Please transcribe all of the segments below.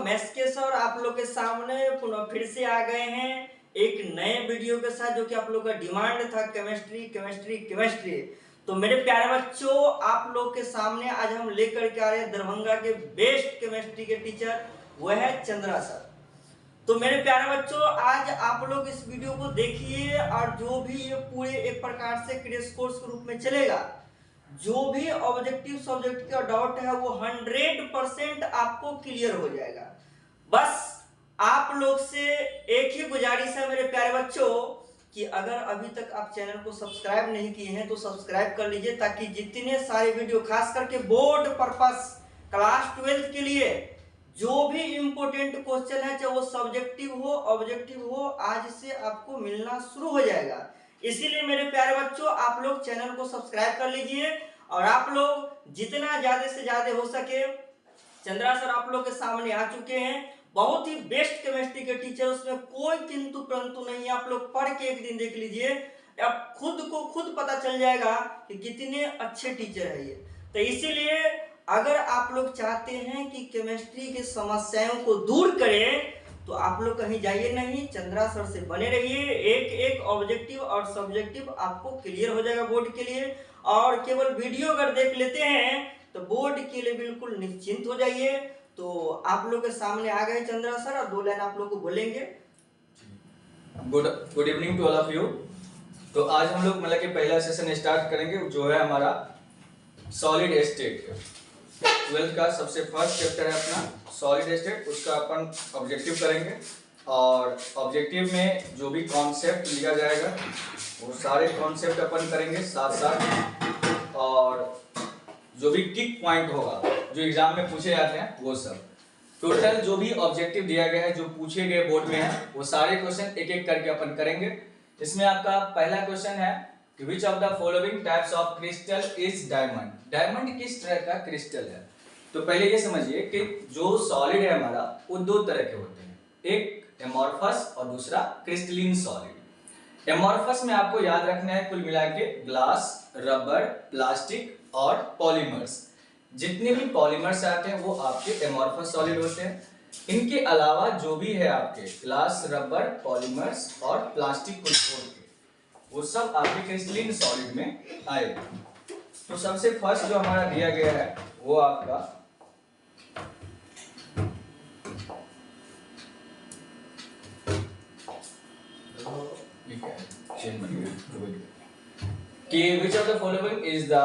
मैस्के sir आप लोग के सामने पुनः फिर से आ गए हैं एक नए वीडियो के साथ, जो कि आप लोग का डिमांड था केमिस्ट्री केमिस्ट्री केमिस्ट्री। तो मेरे प्यारे बच्चों, आप लोग के सामने आज हम लेकर के आ रहे हैं दरभंगा के बेस्ट केमिस्ट्री के टीचर, वह है चंद्रा सर। तो मेरे प्यारे बच्चों, आज आप लोग इस वीडियो को देखिए और जो भी ये पूरे एक प्रकार से क्रैश कोर्स के रूप में चलेगा, जो भी ऑब्जेक्टिव सब्जेक्ट का डाउट है वो 100% आपको क्लियर हो जाएगा। बस आप लोग से एक ही गुजारिश है मेरे प्यारे बच्चों कि अगर अभी तक आप चैनल को सब्सक्राइब नहीं किए हैं तो सब्सक्राइब कर लीजिए, ताकि जितने सारे वीडियो खास करके बोर्ड पर्पस क्लास 12 के लिए जो भी इंपॉर्टेंट क्वेश्चन है, चाहे वो सब्जेक्टिव हो ऑब्जेक्टिव हो, आज से आपको मिलना शुरू हो जाएगा। इसीलिए मेरे प्यारे बच्चों, आप लोग चैनल को सब्सक्राइब कर लीजिए और आप लोग जितना ज्यादा से ज्यादा हो सके, चंद्रा सर आप लोग के सामने आ चुके हैं, बहुत ही बेस्ट केमिस्ट्री के टीचर, उसमें कोई किंतु परंतु नहीं है। आप लोग पढ़ के एक दिन देख लीजिए, अब खुद को खुद पता चल जाएगा कि कितने अच्छे टीचर है ये। तो इसीलिए अगर आप लोग चाहते हैं कि केमिस्ट्री की समस्याओं को दूर करें तो आप लोग कहीं जाइए नहीं, चंद्रा सर से बने रहिए। एक एक ऑब्जेक्टिव और सब्जेक्टिव आपको क्लियर हो जाएगा बोर्ड के लिए, और केवल वीडियो अगर देख लेते हैं तो बोर्ड के लिए बिल्कुल निश्चिंत हो जाइए। तो आप लोग के सामने आ गए चंद्रा सर, और 2 लाइन आप लोग को बोलेंगे। Good evening to all of you. तो आज हम लोग मतलब कि पहला सेशन स्टार्ट करेंगे, जो है हमारा सॉलिड स्टेट। 12th का सबसे फर्स्ट चैप्टर है अपना सॉलिड स्टेट, उसका अपन ऑब्जेक्टिव करेंगे। और ऑब्जेक्टिव में जो भी कॉन्सेप्ट लिया जाएगा वो सारे कॉन्सेप्ट अपन करेंगे साथ साथ, और जो भी टिक पॉइंट होगा जो एग्जाम में पूछे जाते हैं वो सब। टोटल जो भी ऑब्जेक्टिव दिया गया है, जो पूछे गए बोर्ड में है, वो सारे क्वेश्चन एक एक करके अपन करेंगे। इसमें आपका पहला क्वेश्चन है कि which of the following types of crystal is diamond. Diamond किस तरह का क्रिस्टल है? तो पहले ये समझिए कि जो सॉलिड है हमारा वो 2 तरह के होते हैं, एक एमॉर्फस और दूसरा क्रिस्टलिन सॉलिड। एमॉर्फस में आपको याद रखना है कुल मिला के ग्लास, रबर, प्लास्टिक और पॉलीमर्स। जितने भी पॉलीमर्स आते हैं वो आपके एमॉर्फस सॉलिड होते हैं। इनके अलावा जो भी है आपके ग्लास, रबर, पॉलीमर्स और प्लास्टिक को छोड़ के वो सब आपके क्रिस्टलिन सॉलिड में आएगा। तो सबसे फर्स्ट जो हमारा दिया गया है वो आपका कि which of the following is the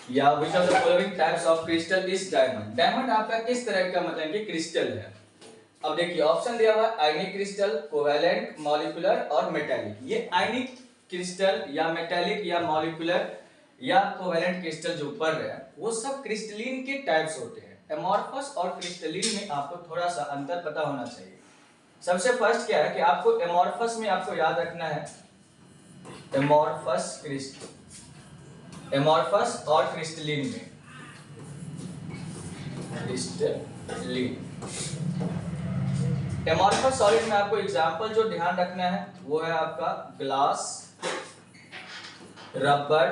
या which of the following types of crystal is diamond। Diamond आपका किस तरह का मतलब कि क्रिस्टल है? अब देखिए ऑप्शन दिया हुआ है आयनिक क्रिस्टल, कोवैलेंट, मॉलिक्यूलर और मेटालिक। ये आयनिक क्रिस्टल या मेटालिक या मॉलिक्यूलर या कोवैलेंट क्रिस्टल जो पढ़ रहे हैं वो सब क्रिस्टलिन के टाइप्स होते हैं। एमॉर्फस और क्रिस्टलिन में आपको थोड़ा सा अंतर पता होना चाहिए। सबसे फर्स्ट क्या है कि आपको एमॉर्फस में आपको याद रखना है एमॉर्फस क्रिस्टल, एमॉर्फस और क्रिस्टलिन में क्रिस्टलिन। एमॉर्फस सॉलिड में आपको एग्जांपल जो ध्यान रखना है वो है आपका glass, rubber,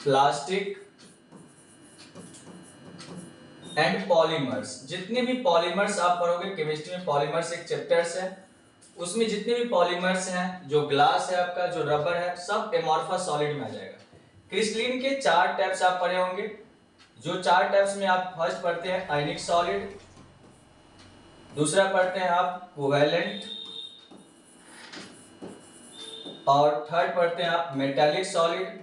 plastic and polymers. जितने भी पॉलीमर्स आप पढ़ोगे केमिस्ट्री में, पॉलीमर्स एक चैप्टर्स है, उसमें जितने भी पॉलीमर्स हैं, जो ग्लास है आपका, जो रबर है, सब एमॉर्फस सॉलिड में आ जाएगा। क्रिस्टलिन के 4 टाइप्स आप पढ़े होंगे। जो 4 टाइप्स में आप फर्स्ट पढ़ते हैं आयनिक सॉलिड, दूसरा पढ़ते हैं आप कोवैलेंट, और थर्ड पढ़ते हैं आप मेटालिक सॉलिड,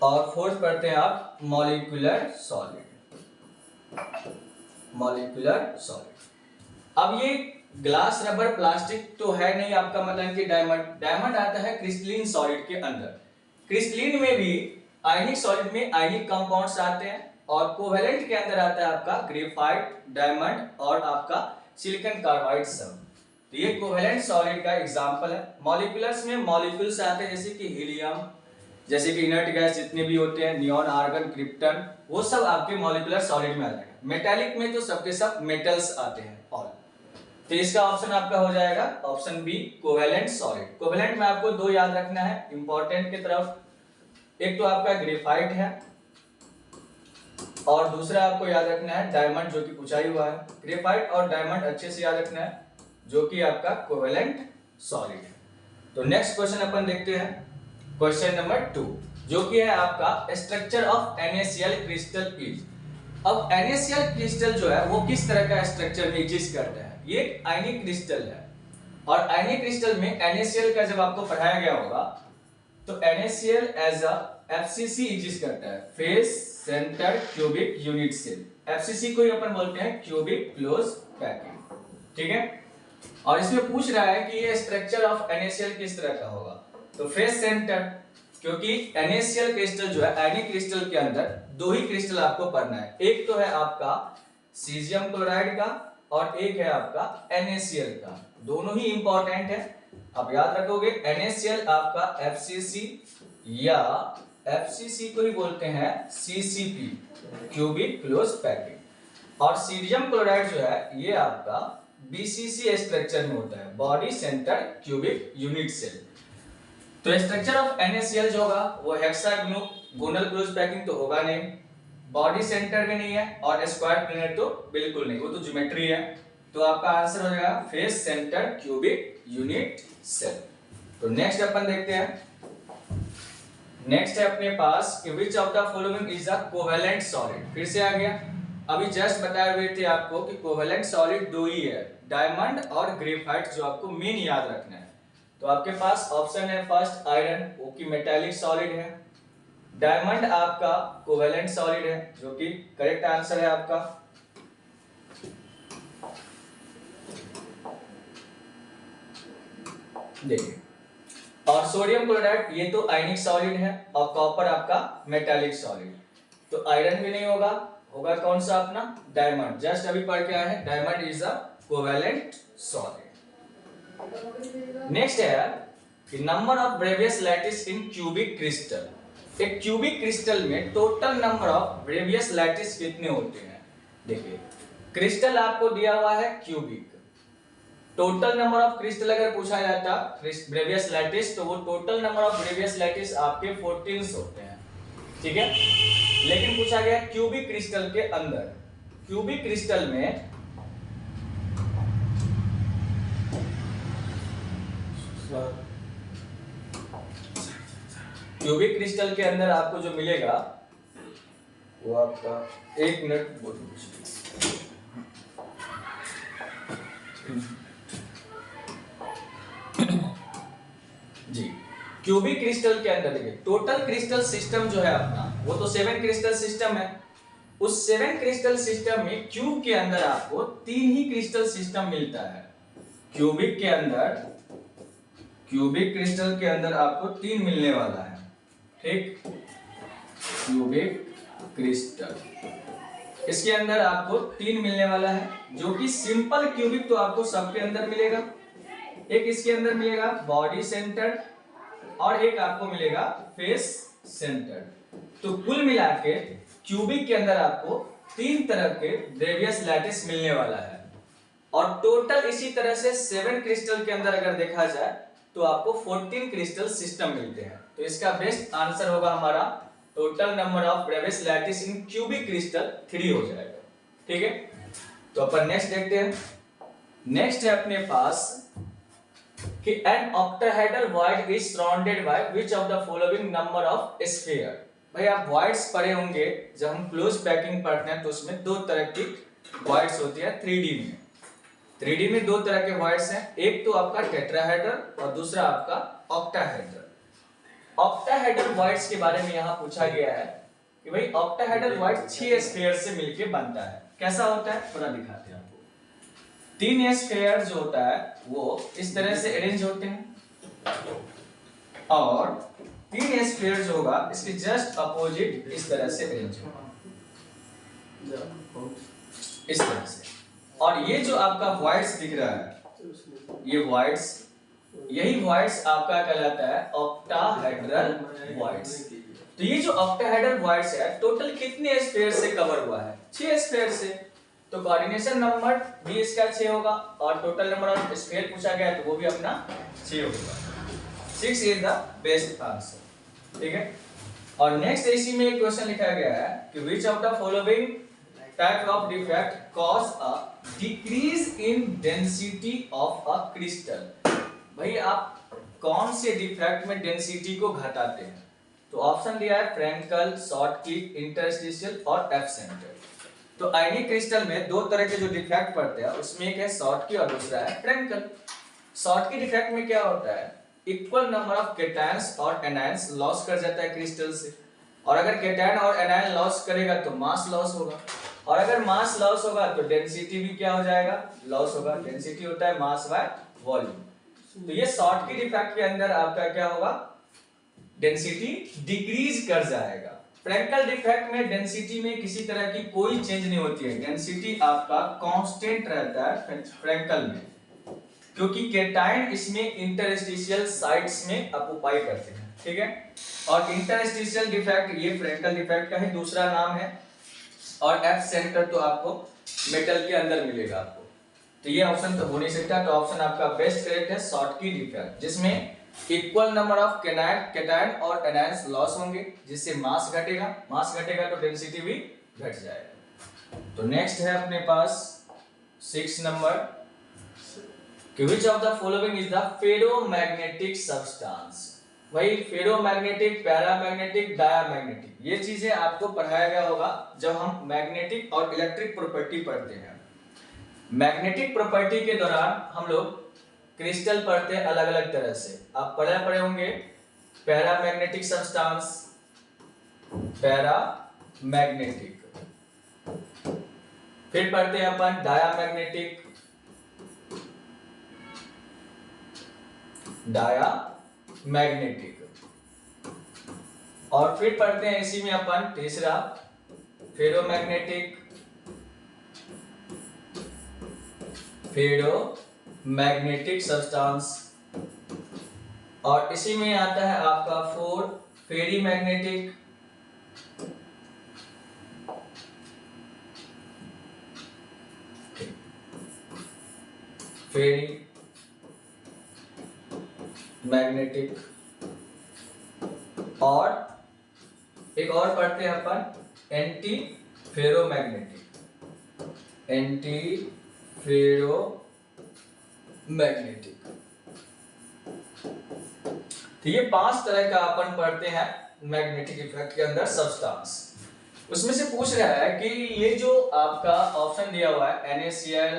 और फोर्थ पढ़ते हैं आप मॉलिक्यूलर सॉलिड। Molecular solid. अब ये ग्लास, रबर, प्लास्टिक तो है नहीं आपका मतलब कि डायमंड। डायमंड आता है क्रिस्टलिन सॉलिड के अंदर। क्रिस्टलिन में भी आयनिक सॉलिड में आयनिक कंपाउंड्स आते हैं, और कोवैलेंट के अंदर आता है आपका ग्रेफाइट, डायमंड और आपका सिलिकॉन कार्बाइड सब। तो ये कोवैलेंट सॉलिड का एग्जांपल है। मॉलिक्यूलर्स में मॉलिक्यूल्स आते हैं जैसे कि हीलियम, जैसे कि इनर्ट गैस जितने भी होते हैं, नियॉन, आर्गन, क्रिप्टन, वो सब आपके मॉलिक्यूलर सॉलिड में आ जाएगा। मेटालिक में तो सबके सब मेटल्स आते हैं ऑल। तो इसका ऑप्शन आपका हो जाएगा option B covalent solid. Covalent में आपको 2 याद रखना है इंपॉर्टेंट की तरफ। एक तो आपका ग्रेफाइट है और दूसरा आपको याद रखना है डायमंड, जो कि पूछा ही हुआ है। ग्रेफाइट और डायमंड अच्छे से याद रखना है, जो कि आपका कोवेलेंट सॉलिड है। तो नेक्स्ट क्वेश्चन अपन देखते हैं, क्वेश्चन नंबर 2, जो कि है आपका structure of NaCl crystal is. अब NaCl क्रिस्टल जो है वो किस तरह का स्ट्रक्चर में एग्जिस्ट करता है? ये एक आयनिक क्रिस्टल है और आयनिक क्रिस्टल में NaCl का जब आपको पढ़ाया गया होगा तो NaCl as a FCC exist करता है, face center cubic unit cell. FCC को ही अपन बोलते हैं क्यूबिक क्लोज पैकिंग, ठीक है। और इसमें पूछ रहा है कि ये स्ट्रक्चर ऑफ NaCl किस तरह का होगा, तो फेस सेंटर, क्योंकि NaCl क्रिस्टल जो है आयनिक क्रिस्टल के अंदर दो ही क्रिस्टल आपको पढ़ना है, एक तो है आपका सीजियम क्लोराइड का और एक है आपका NaCl का, दोनों ही इंपॉर्टेंट है। आप याद रखोगे NaCl आपका FCC या FCC को ही बोलते हैं CCP क्यूबिक क्लोज पैकिंग, और सीजियम क्लोराइड जो है ये आपका BCC स्ट्रक्चर में होता है, body centre cubic unit cell. तो स्ट्रक्चर ऑफ NaCl जो होगा वो हेक्सागोनल क्लोज पैकिंग तो होगा नहीं, बॉडी सेंटर में नहीं है और स्क्वायर प्लेनेट तो बिल्कुल नहीं, वो तो ज्योमेट्री है। तो आपका आंसर हो जाएगा face center cubic unit cell. तो नेक्स्ट अपन देखते हैं, नेक्स्ट है अपने पास कि which of the following is a covalent solid. फिर से आ गया, अभी जस्ट बताए हुए थे आपको कि कोवेलेंट सॉलिड दो ही है, डायमंड और ग्रेफाइट, जो आपको मेन याद रखना है। तो आपके पास ऑप्शन है फर्स्ट आयरन, वो की मेटालिक सॉलिड है, डायमंड आपका कोवेलेंट सॉलिड है, जो कि करेक्ट आंसर है आपका। देखिए, और सोडियम क्लोराइड ये तो आयनिक सॉलिड है और कॉपर आपका मेटालिक सॉलिड, तो आयरन भी नहीं होगा, होगा कौन सा अपना डायमंड, जस्ट अभी पढ़ के आए हैं, diamond is a covalent solid. Next है कि number of Bravais lattice in cubic crystal. एक क्यूबिक क्रिस्टल में total number of Bravais lattice कितने होते हैं? देखिए, क्रिस्टल आपको दिया हुआ है cubic, total number of crystal अगर पूछा जाता ब्रेवियस लैटिस तो वो total number of Bravais lattice आपके 14 होते हैं, ठीक है। लेकिन पूछा गया क्यूबिक क्रिस्टल के अंदर, क्यूबिक क्रिस्टल में क्यूबिक क्रिस्टल के अंदर आपको जो मिलेगा वो आपका, एक मिनट जी, क्यूबिक क्रिस्टल के अंदर देखिए टोटल क्रिस्टल सिस्टम जो है अपना वो तो 7 क्रिस्टल सिस्टम है। उस 7 क्रिस्टल सिस्टम में क्यूब के अंदर आपको 3 ही क्रिस्टल सिस्टम मिलता है। क्यूबिक के अंदर, क्यूबिक क्रिस्टल के अंदर आपको 3 मिलने वाला है, ठीक। क्यूबिक क्रिस्टल इसके अंदर आपको 3 मिलने वाला है, जो कि सिंपल क्यूबिक तो आपको सबके अंदर मिलेगा, एक इसके अंदर मिलेगा बॉडी सेंटर और एक आपको मिलेगा फेस सेंटर। तो कुल मिला के क्यूबिक के अंदर आपको 3 तरह के ब्रेवियस लैटिस मिलने वाला है, और टोटल इसी तरह से 7 क्रिस्टल के अंदर अगर देखा जाए तो आपको 14 क्रिस्टल सिस्टम मिलते हैं। तो इसका बेस्ट आंसर होगा हमारा total number of Bravais lattice in cubic crystal 3 हो जाएगा, ठीक है। तो अपन नेक्स्ट देखते हैं, नेक्स्ट है अपने पास कि an octahedral void is surrounded by which of the following number of sphere. भाई आप वॉइड्स पढ़े होंगे, जब हम क्लोज पैकिंग पढ़ते हैं तो उसमें 2 तरह की वॉइड्स होती है 3D में। 3D में 2 तरह के वॉइड्स हैं, एक तो आपका टेट्राहेड्रल और दूसरा आपका ऑक्टाहेड्रल। ऑक्टाहेड्रल वॉइड्स के बारे में यहाँ पूछा गया है कि भाई ऑक्टाहेड्रल वॉइड 6 स्फीयर से मिलके बनता है, कैसा होता है थोड़ा दिखाते हैं आपको। 3 स्फीयर जो होता है वो इस तरह से अरेंज होते हैं, और 3 स्फीयर जो होगा इसके जस्ट अपोजिट इस तरह से अरेंज होगा, इस तरह से। और ये जो आपका वॉइड्स दिख रहा है, ये वॉइड्स, यही वॉइड्स आपका कहलाता है ऑक्टाहेड्रल वॉइड्स। तो ये जो ऑक्टाहेड्रल वॉइड्स है टोटल कितने स्फीयर से कवर हुआ है? 6 स्फीयर से। तो कोऑर्डिनेशन नंबर भी इसका 6 होगा, और टोटल नंबर ऑफ स्फीयर पूछा गया तो वो भी अपना 6 होगा। 6 इज द बेस्ट आंसर, ठीक है। और नेक्स्ट इसी में एक क्वेश्चन लिखा गया है कि which of the following type of defect cause a decrease in density of a crystal. भाई आप कौन से डिफेक्ट में डेंसिटी को घटाते हैं? तो ऑप्शन दिया है फ्रैंकल, शॉर्ट क्लिप, इंटरस्टिशियल और एफ सेंटर। तो आयनिक क्रिस्टल में दो तरह के जो डिफेक्ट पड़ते हैं उसमें एक है शॉर्ट की और दूसरा है फ्रैंकल। शॉर्ट की डिफेक्ट में क्या होता है, इक्वल नंबर ऑफ केटायंस और एनायंस लॉस कर जाता है क्रिस्टल से, और अगर केटायन और एनायन लॉस करेगा तो मास लॉस होगा, और अगर मास लॉस होगा तो डेंसिटी भी क्या हो जाएगा, लॉस होगा। डेंसिटी होता है मास बाय वॉल्यूम। तो ये शॉर्ट की डिफेक्ट के अंदर आपका क्या होगा, डेंसिटी डिक्रीज कर जाएगा। फ्रैंकल डिफेक्ट में डेंसिटी में किसी तरह की कोई चेंज नहीं होती है, डेंसिटी आपका कांस्टेंट रहता है फ्रैंकल में, क्योंकि केटायन इसमें इंटरस्टिशियल साइट्स में ऑक्युपाई करते हैं, ठीक है। और इंटरस्टिशियल डिफेक्ट ये फ्रैंकल डिफेक्ट का ही दूसरा नाम है, और एफ सेंटर तो आपको मेटल के अंदर मिलेगा आपको। तो ये ऑप्शन तो हो नहीं सकता, तो ऑप्शन आपका बेस्ट करेक्ट है शॉर्ट की डिफेक्ट, जिसमें इक्वल नंबर ऑफ केटायन और एनायंस लॉस होंगे, जिससे मास घटेगा तो डेंसिटी भी घट जाएगा। तो नेक्स्ट है अपने पास 6 नंबर कि which of the following is the ferromagnetic substance. वही फेरोमैग्नेटिक, पैरामैग्नेटिक, डायामैग्नेटिक, ये चीजें आपको पढ़ाया गया होगा जब हम मैग्नेटिक और इलेक्ट्रिक प्रॉपर्टी पढ़ते हैं। मैग्नेटिक प्रॉपर्टी के दौरान हम लोग क्रिस्टल पढ़ते हैं अलग अलग तरह से। आप पढ़े होंगे पैरामैग्नेटिक सब्सटेंस, पैरामैग्नेटिक, फिर पढ़ते हैं अपन डायामैग्नेटिक, डायामैग्नेटिक, और फिर पढ़ते हैं इसी में अपन तीसरा फेरोमैग्नेटिक, फेरोमैग्नेटिक सब्सटेंस, और इसी में आता है आपका 4 फेरीमैग्नेटिक, फेरी मैग्नेटिक, और एक और पढ़ते हैं अपन एंटी फेरोमैग्नेटिक, एंटी फेरोमैग्नेटिक। तो ये 5 तरह का अपन पढ़ते हैं मैग्नेटिक इफेक्ट के अंदर सब्सटेंस। उसमें से पूछ रहा है कि ये जो आपका ऑप्शन दिया हुआ है NaCl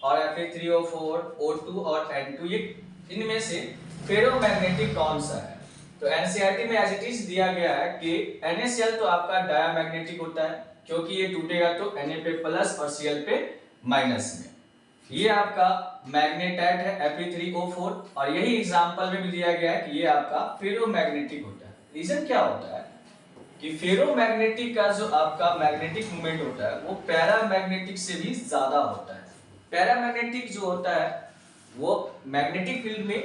और Fe3O4, O2 और N2, ये इनमें से फेरोमैग्नेटिक कौन सा है? तो एनसीईआरटी में एज इट इज दिया गया है कि NaCl तो आपका डायामैग्नेटिक होता है, क्योंकि ये टूटेगा तो Na पे प्लस और Cl पे माइनस में। ये आपका मैग्नेटाइट है Fe3O4, और यही एग्जांपल में भी दिया गया है कि ये आपका फेरोमैग्नेटिक होता है। रीजन क्या होता है कि फेरोमैग्नेटिक का जो आपका मैग्नेटिक मोमेंट होता है वो पैरामैग्नेटिक से भी ज्यादा होता है। पैरामैग्नेटिक जो होता है वो मैग्नेटिक फील्ड में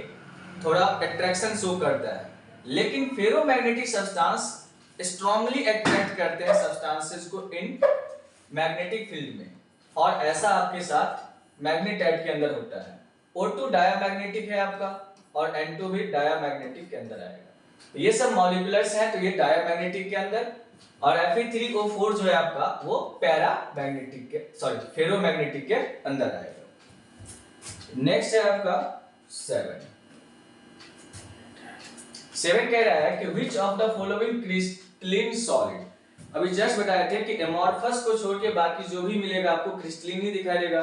थोड़ा अट्रैक्शन शो करता है, लेकिन फेरोमैग्नेटिक सब्सटेंस स्ट्रांगली अट्रैक्ट करते हैं सब्सटेंसेस को इन मैग्नेटिक फील्ड में, और ऐसा आपके साथ मैग्नेटाइट के अंदर होता है। O2 डायामैग्नेटिक है आपका, और N2 भी डायामैग्नेटिक के अंदर आएगा। तो ये सब मॉलिक्यूलर्स हैं, तो ये डायामैग्नेटिक के अंदर, और Fe3O4 जो है आपका वो पैरामैग्नेटिक के फेरोमैग्नेटिक के अंदर आएगा। नेक्स्ट है आपका 7 कह रहा है कि which of the following crystalline solid। अभी जस्ट बताए थे कि एमॉर्फस को छोड़ के बाकी जो भी मिलेगा आपको क्रिस्टलिन ही दिखाई देगा।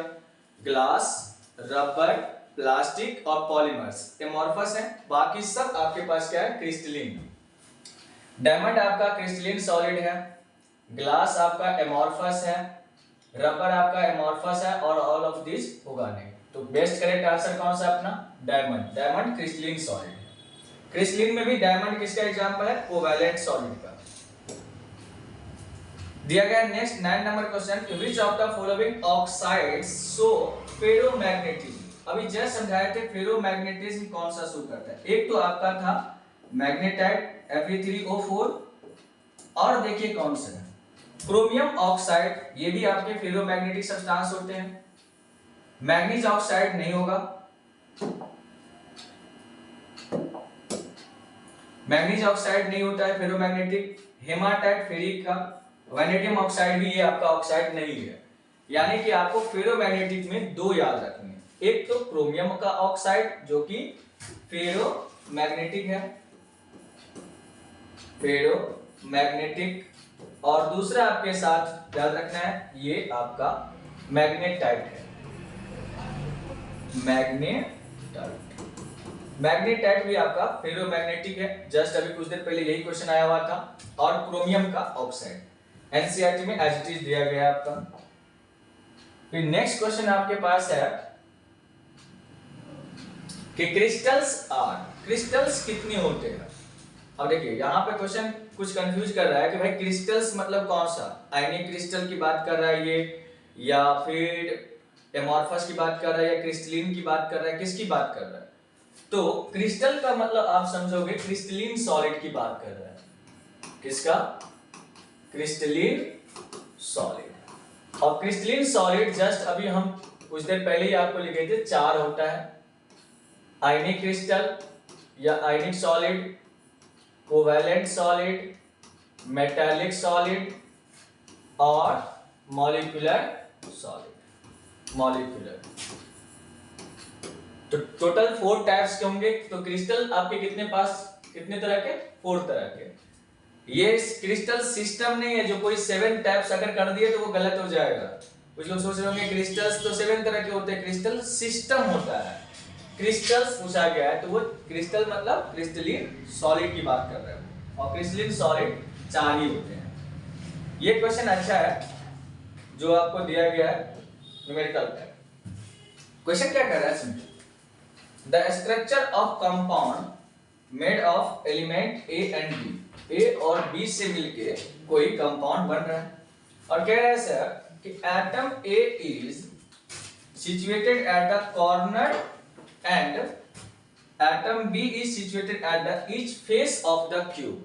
ग्लास, रबर, प्लास्टिक और पॉलीमर्स एमॉर्फस है, बाकी सब आपके पास क्या है, क्रिस्टलिन। डायमंड आपका क्रिस्टलिन सॉलिड है, ग्लास आपका एमॉर्फस है, रबर आपका एमॉर्फस है, और ऑल ऑफ दिस होगा नहीं। तो बेस्ट करेक्ट आंसर कौन सा अपना, डायमंड। डायमंड क्रिस्टलिन सॉलिड है। क्रिस्टलिन में भी डायमंड किसका एग्जांपल है, कोवैलेंट सॉलिड का। दिया गया next 9 number question, which of the following oxides show ferromagnetism. अभी जस्ट समझाए थे फेरोमैग्नेटिज्म कौन सा शो करता है। एक तो आपका था मैग्नेटाइट Fe3O4, और देखिए कौन सा है क्रोमियम ऑक्साइड, ये भी आपके फेरोमैग्नेटिक सब्सटेंस होते हैं। मैग्नीज ऑक्साइड नहीं होगा, मैग्नीज ऑक्साइड नहीं होता है फेरोमैग्नेटिक। हेमाटाइट फेरिक का, वैनेडियम ऑक्साइड भी ये आपका ऑक्साइड नहीं है। यानी कि आपको फेरोमैग्नेटिक में दो याद रखने हैं, एक तो क्रोमियम का ऑक्साइड जो कि फेरोमैग्नेटिक है, फेरोमैग्नेटिक, और दूसरा आपके साथ याद रखना है ये आपका मैग्नेटाइट है, मैग्नेटाइट भी आपका फेरोमैग्नेटिक है। जस्ट अभी कुछ देर पहले यही क्वेश्चन आया हुआ था। और क्रोमियम का ऑक्साइड एनसीईआरटी में एज इट इज दिया गया है आपका। फिर नेक्स्ट क्वेश्चन आपके पास है कि क्रिस्टल्स कितने होते हैं। अब देखिए यहाँ पे क्वेश्चन कुछ कंफ्यूज कर रहा है कि भाई क्रिस्टल्स मतलब कौन सा, आयनिक क्रिस्टल की बात कर रहा है ये, या फिर एमॉर्फस की बात कर रहा है, या क्रिस्टलिन की बात कर रहा है, किसकी बात कर रहा है। तो क्रिस्टल का मतलब आप समझोगे क्रिस्टलिन सॉलिड की बात कर रहा है। किसका? Crystalline solid. और क्रिस्टलिन सॉलिड जस्ट अभी हम कुछ देर पहले ही आपको लिखे थे, चार होता है, आयनिक क्रिस्टल या आयनिक solid, covalent solid, metallic solid और मॉलिक्यूलर सॉलिड। मॉलिक्यूलर तो टोटल 4 टाइप्स के होंगे। तो क्रिस्टल आपके कितने तरह के? 4 तरह के। ये क्रिस्टल सिस्टम नहीं है जो कोई 7 टाइप्स अगर कर दिए तो वो गलत हो जाएगा। कुछ लोग सोच रहे होंगे क्रिस्टल्स तो 7 तरह के होते हैं, क्रिस्टल सिस्टम होता है। क्रिस्टल्स पूछा गया है तो वो क्रिस्टल मतलब क्रिस्टलिन सॉलिड की बात कर रहे हैं, और क्रिस्टलिन सॉलिड 4 ही होते हैं। ये क्वेश्चन अच्छा है जो आपको दिया गया है न्यूमेरिकल पे। क्वेश्चन क्या कर रहा है सुनिए। The structure of compound made of element A and B, A और B से मिलके कोई कंपाउंड बन रहा है, और कह रहा है सर कि atom A is situated at a corner and atom B is situated at the each face of the cube।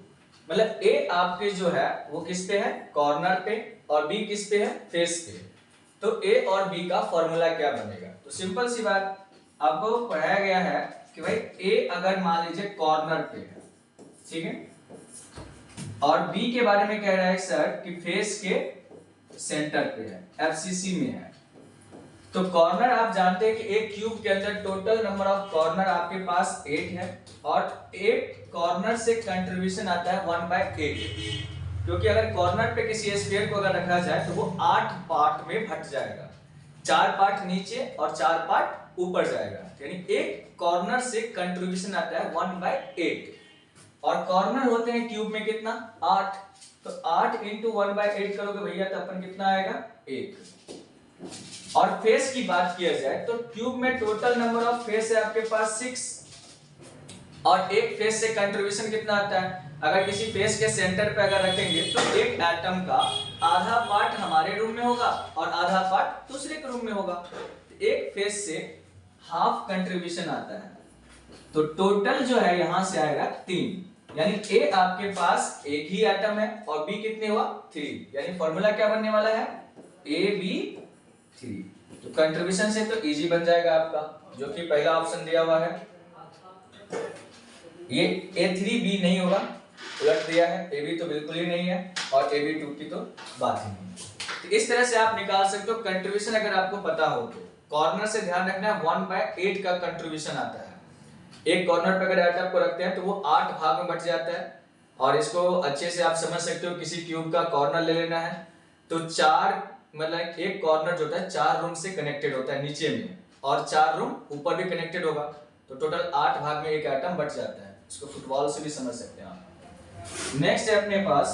मतलब A आपके जो है वो किस पे है? कॉर्नर पे, और B किस पे है? फेस पे। तो A और B का फॉर्मूला क्या बनेगा? तो सिंपल सी बात, आपको पढ़ाया गया है कि भाई A अगर मान लीजिए कॉर्नर पे है, ठीक है, और B के बारे में कह रहा है सर कि फेस के सेंटर पे है, FCC में है। तो कॉर्नर आप जानते हैं कि एक क्यूब के अंदर टोटल नंबर ऑफ कॉर्नर आपके पास 8 है, और एक कॉर्नर से कंट्रीब्यूशन आता है 1/8, क्योंकि अगर कॉर्नर पे किसी स्फीयर को अगर रखा जाए तो वो 8 पार्ट में बट जाएगा, 4 पार्ट नीचे और 4 पार्ट ऊपर जाएगा, यानी एक कॉर्नर से कंट्रीब्यूशन आता है 1/8। और कॉर्नर होते हैं क्यूब में कितना? 8। तो 8 इंटू 1/8 करोगे भैया तो अपन कितना आएगा? 1। और फेस की बात किया जाए तो क्यूब में टोटल नंबर ऑफ फेस है आपके पास 6, और एक फेस से कंट्रीब्यूशन कितना आता है? अगर किसी फेस के सेंटर पे अगर रखेंगे तो एक एटम का आधा पार्ट हमारे रूम में होगा और आधा पार्ट दूसरे के रूम में होगा। एक फेस से हाफ कंट्रीब्यूशन आता है, तो टोटल जो है यहां से आएगा 3, यानी ए आपके पास एक ही एटम है और बी कितने हुआ? 3, यानी फॉर्मूला क्या बनने वाला है? AB3। तो कंट्रीब्यूशन से तो इजी बन जाएगा आपका, जो कि पहला ऑप्शन दिया हुआ है। ये A3B नहीं होगा, उलट दिया है, AB तो बिल्कुल ही नहीं है, और AB2 की तो बात ही नहीं है। तो इस तरह से आप निकाल सकते हो कंट्रीब्यूशन, अगर आपको पता हो तो। कॉर्नर से ध्यान रखना है 1/8 का कंट्रीब्यूशन आता है। एक कॉर्नर पे अगर एटम को रखते हैं तो वो 8 भाग में बट जाता है, और इसको अच्छे से आप समझ सकते हो। किसी क्यूब का कॉर्नर ले लेना है तो 4 मतलब एक कॉर्नर जो होता है 4 रूम से कनेक्टेड होता है नीचे में, और 4 रूम ऊपर भी कनेक्टेड होगा, तो टोटल 8 भाग में एक एटम बट जाता है। इसको फुटबॉल से भी समझ सकते हैं आप। नेक्स्ट है अपने पास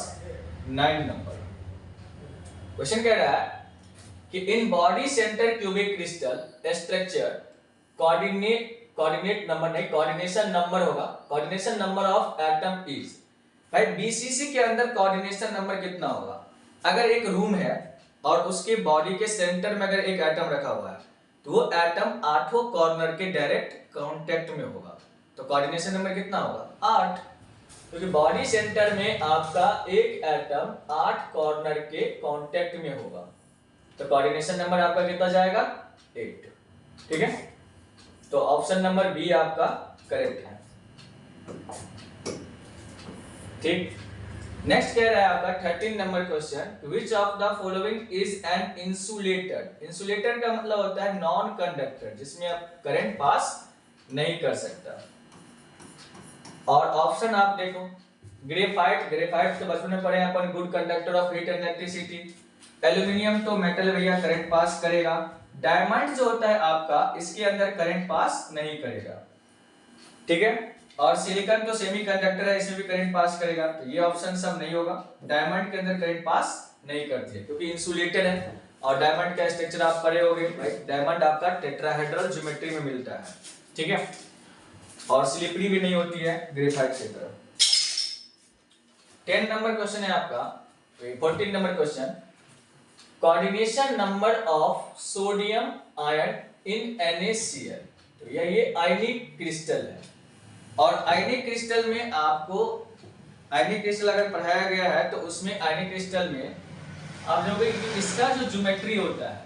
9 नंबर। क्वेश्चन कह रहा है कि in body centre cubic crystal structure coordination number होगा, coordination number of atom is. भाई बीसीसी के अंदर कोऑर्डिनेशन नंबर कितना होगा? अगर एक रूम है और उसके बॉडी के सेंटर में अगर एक एटम रखा हुआ है तो वो एटम 8 कॉर्नर के डायरेक्ट कांटेक्ट में होगा, तो कोऑर्डिनेशन नंबर कितना होगा? 8, क्योंकि बॉडी सेंटर में आपका एक एटम 8 कॉर्नर के कांटेक्ट में होगा, तो कोऑर्डिनेशन नंबर आपका कितना जाएगा? 8। ठीक है, तो ऑप्शन नंबर बी आपका करेक्ट है। ठीक। नेक्स्ट कह रहा है आपका 13 number question, which of the following is an insulator. Insulator का मतलब होता है नॉन कंडक्टर, जिसमें आप करंट पास नहीं कर सकता। और ऑप्शन आप देखो, ग्रेफाइट, ग्रेफाइट तो बचपन में पढ़े हैं अपन, good conductor of heat and electricity. Aluminium तो मेटल भैया करंट पास करेगा। डायमंड जो होता है आपका, इसके अंदर करंट पास नहीं करेगा, ठीक है। और सिलिकॉन तो सेमीकंडक्टर है, इसमें भी करंट पास करेगा, तो ये ऑप्शन सब नहीं होगा। डायमंड के अंदर करंट पास नहीं करती है क्योंकि इंसुलेटेड है। और डायमंड का स्ट्रक्चर आप पढ़े होंगे भाई, डायमंड आपका टेट्राहेड्रल ज्योमेट्री में मिलता है, ठीक है। और स्लिपरी भी नहीं होती है ग्रेफाइट की तरह। 10 नंबर क्वेश्चन है आपका, 14 number question, coordination number of sodium ion in NaCl। तो ये आयनिक क्रिस्टल है, और आयनिक क्रिस्टल में आपको, आयनिक क्रिस्टल अगर पढ़ाया गया है तो उसमें आयनिक क्रिस्टल में आप लोगों को इसका जो ज्योमेट्री होता है,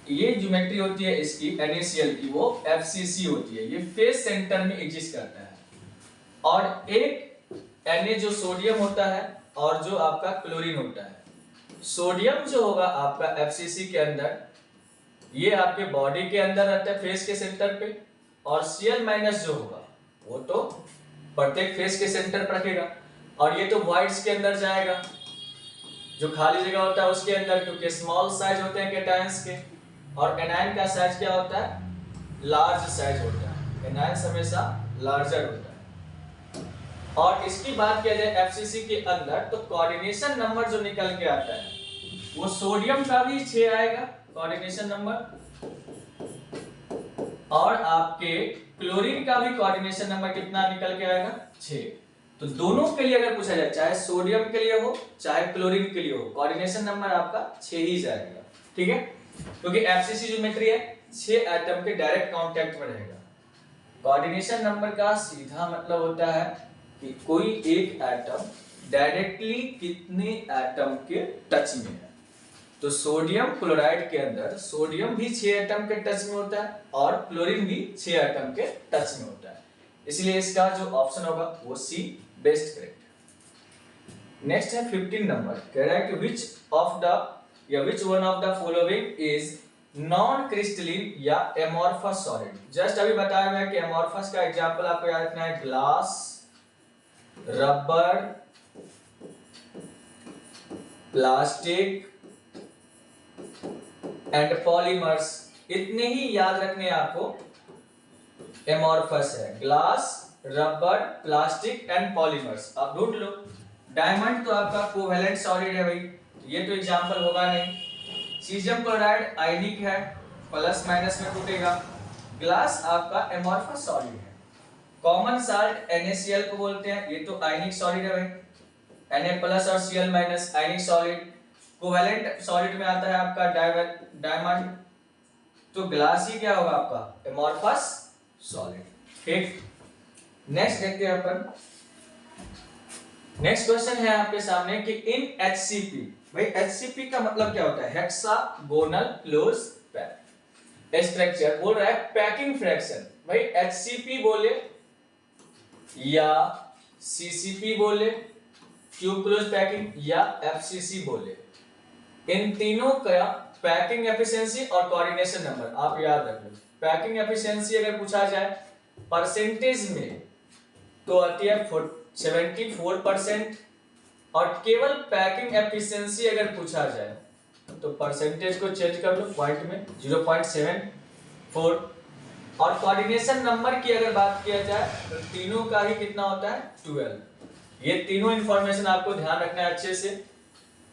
ये ज्योमेट्री होती है इसकी NaCl की, वो FCC होती है, ये फेस सेंटर में एग्जिस्ट करता है। और एक Na जो सोडियम होता है और जो आपका क्लोरीन होता है। सोडियम जो होगा आपका FCC के अंदर, ये आपके बॉडी के अंदर रहता है फेस के सेंटर पे, और Cl माइनस जो होगा वो तो प्रत्येक फेस के सेंटर पर रखेगा, और ये तो वॉइड्स के अंदर जाएगा, जो खाली जगह होता है उसके अंदर, क्योंकि स्मॉल साइज होते हैं कैटायंस के, और एनायन का साइज क्या होता है, लार्ज साइज होता है। एनायंस हमेशा लार्जर होता है। और इसकी बात किया जाए FCC के अंदर, तो कोऑर्डिनेशन नंबर जो निकल के आता है वो सोडियम का भी 6 आएगा कोऑर्डिनेशन नंबर, और आपके क्लोरीन का भी कोऑर्डिनेशन नंबर कितना निकल के आएगा, 6। तो दोनों के लिए अगर पूछा जाए, चाहे सोडियम के लिए हो चाहे क्लोरीन के लिए हो, कोऑर्डिनेशन नंबर आपका 6 ही जाएगा, ठीक है। क्योंकि FCC ज्योमेट्री है, 6 एटम के डायरेक्ट कांटेक्ट में रहेगा। कोऑर्डिनेशन नंबर का सीधा मतलब होता है कि कोई एक एटम डायरेक्टली कितने एटम के टच में है। तो सोडियम क्लोराइड के अंदर सोडियम भी 6 एटम के टच में होता है, और क्लोरीन भी 6 एटम के टच में होता है, इसलिए इसका जो ऑप्शन होगा वो C बेस्ट करेक्ट। नेक्स्ट है 15 नंबर, कह रहा है कि which one of the following is non crystalline या एमोर्फस सॉलिड। जस्ट अभी बताया गया कि एमोर्फस का एग्जांपल आपको याद रखना है, glass, rubber, plastic and polymers, इतने ही याद रखने हैं आपको। एमोर्फस है glass, rubber, plastic and polymers, आप ढूंढ लो। डायमंड तो आपका कोवेलेंट सॉलिड है भाई, ये तो एग्जांपल होगा नहीं। सीजियम क्लोराइड आयनिक है, प्लस माइनस में टूटेगा। ग्लास आपका एमोर्फस सॉलिड है। कॉमन साल्ट NaCl को बोलते हैं, ये तो आयनिक सॉलिड है भाई, Na प्लस और Cl माइनस आयनिक सॉलिड। कोवेलेंट सॉलिड में आता है आपका डायमंड, तो ग्लास ही क्या होगा आपका, एमोर्फस सॉलिड, ठीक। नेक्स्ट देखते हैं अपन, नेक्स्ट क्वेश्चन है आपके सामने कि इन HCP, भाई HCP का मतलब क्या होता है, हेक्सागोनल क्लोज पैक स्ट्रक्चर। बोल रहा है पैकिंग फ्रैक्शन, भाई HCP बोले या CCP बोले, क्यूब क्लोज पैकिंग, या FCC बोले, इन तीनों का पैकिंग एफिशिएंसी और कोऑर्डिनेशन नंबर आप याद रख लो। पैकिंग एफिशिएंसी अगर पूछा जाए परसेंटेज में तो आती है 74%, और केवल पैकिंग एफिशिएंसी अगर पूछा जाए तो परसेंटेज को चेंज कर लो पॉइंट में 0.74, और कोऑर्डिनेशन नंबर की अगर बात किया जाए तो तीनों का ही कितना होता है, 12। ये तीनों इंफॉर्मेशन आपको ध्यान रखना है अच्छे से।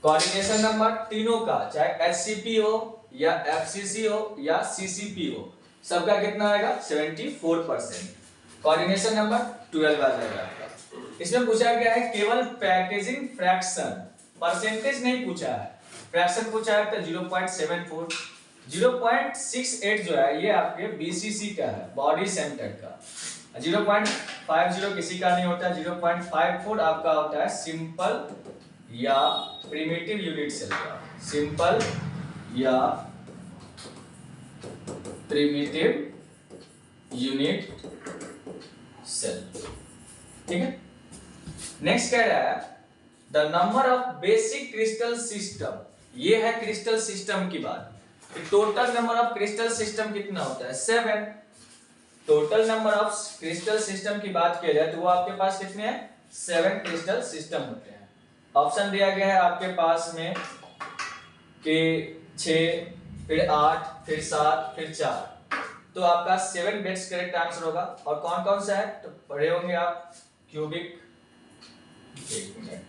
कोऑर्डिनेशन नंबर तीनों का, चाहे HCP हो या FCC हो या CCP हो, सबका कितना आएगा, 74%। कोऑर्डिनेशन नंबर 12 आ जाएगा आपका। इसमें पूछा गया है केवल पैकेजिंग फ्रैक्शन, परसेंटेज नहीं पूछा है, फ्रैक्शन पूछा है तो 0.74। 0.68 जो है ये आपके BCC का है, बॉडी सेंटर का। 0.50 किसी का नहीं होता। 0.54 आपका होता है सिंपल या प्रिमिटिव यूनिट सेल का, सिंपल या प्रिमिटिव यूनिट सेल, ठीक है। नेक्स्ट कह रहा है the number of basic crystal system, ये है क्रिस्टल सिस्टम की बात। Total number of crystal system कितना होता है? 7। Total number of crystal system की बात किया जाए तो वो आपके पास कितने हैं? 7 क्रिस्टल सिस्टम होते हैं। ऑप्शन दिया गया है आपके पास में कि 6, फिर 8, फिर 7, फिर 4। तो आपका 7 बेस्ट करेक्ट आंसर होगा। और कौन कौन सा है तो पढ़े होंगे आप, क्यूबिक, एक मिनट,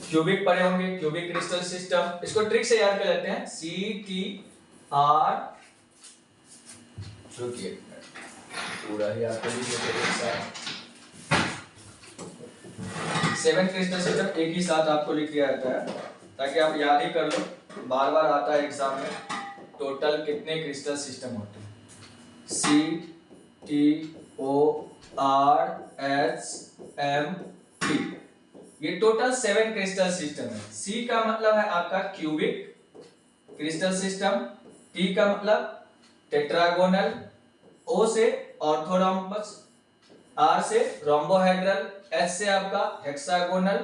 क्यूबिक पढ़े होंगे, क्यूबिक क्रिस्टल सिस्टम। इसको ट्रिक से याद कर लेते हैं, CTR, रुकिए पूरा ही आपको लिख लेते हैं एक साथ। 7 क्रिस्टल सिस्टम एक ही साथ आपको लिख दिया जाता है ताकि आप याद ही कर लो, बार बार आता है एग्जाम में। टोटल कितने क्रिस्टल सिस्टम होते हैं? CTORHMT, ये टोटल 7 क्रिस्टल सिस्टम है। C का मतलब है आपका क्यूबिक क्रिस्टल सिस्टम, T का मतलब टेट्रागोनल, O से ऑर्थोरॉम्बस, R से रोम्बोहेड्रल, H से आपका हेक्सागोनल,